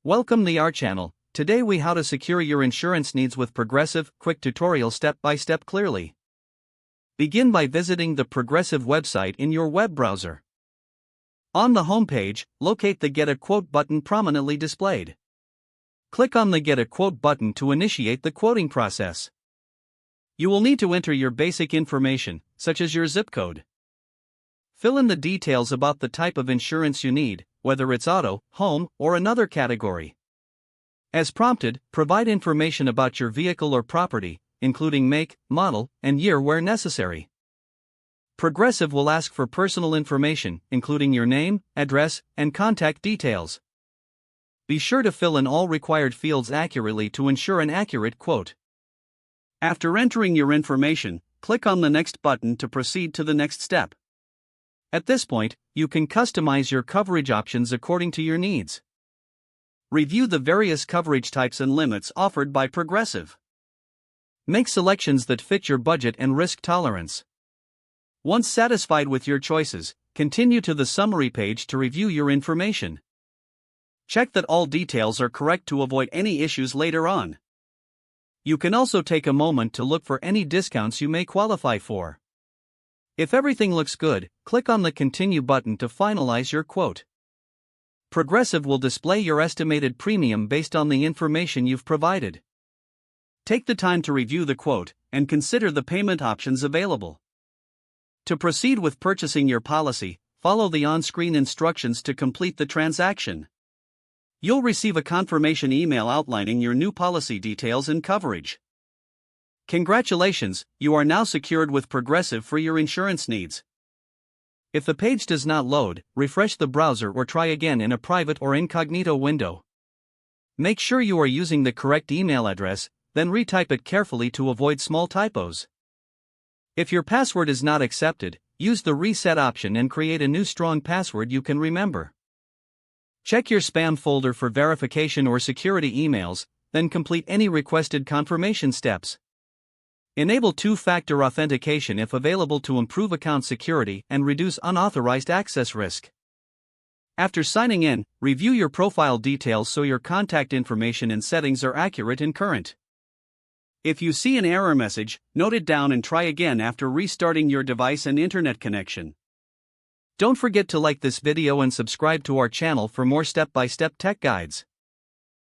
Welcome to our channel. Today we how to secure your insurance needs with Progressive, quick tutorial step by step clearly. Begin by visiting the Progressive website in your web browser. On the home page, locate the Get a Quote button prominently displayed. Click on the Get a Quote button to initiate the quoting process. You will need to enter your basic information, such as your zip code. Fill in the details about the type of insurance you need, whether it's auto, home, or another category. As prompted, provide information about your vehicle or property, including make, model, and year where necessary. Progressive will ask for personal information, including your name, address, and contact details. Be sure to fill in all required fields accurately to ensure an accurate quote. After entering your information, click on the Next button to proceed to the next step. At this point, you can customize your coverage options according to your needs. Review the various coverage types and limits offered by Progressive. Make selections that fit your budget and risk tolerance. Once satisfied with your choices, continue to the summary page to review your information. Check that all details are correct to avoid any issues later on. You can also take a moment to look for any discounts you may qualify for. If everything looks good, click on the Continue button to finalize your quote. Progressive will display your estimated premium based on the information you've provided. Take the time to review the quote and consider the payment options available. To proceed with purchasing your policy, follow the on-screen instructions to complete the transaction. You'll receive a confirmation email outlining your new policy details and coverage. Congratulations, you are now secured with Progressive for your insurance needs. If the page does not load, refresh the browser or try again in a private or incognito window. Make sure you are using the correct email address, then retype it carefully to avoid small typos. If your password is not accepted, use the reset option and create a new strong password you can remember. Check your spam folder for verification or security emails, then complete any requested confirmation steps. Enable two-factor authentication if available to improve account security and reduce unauthorized access risk. After signing in, review your profile details so your contact information and settings are accurate and current. If you see an error message, note it down and try again after restarting your device and internet connection. Don't forget to like this video and subscribe to our channel for more step-by-step tech guides.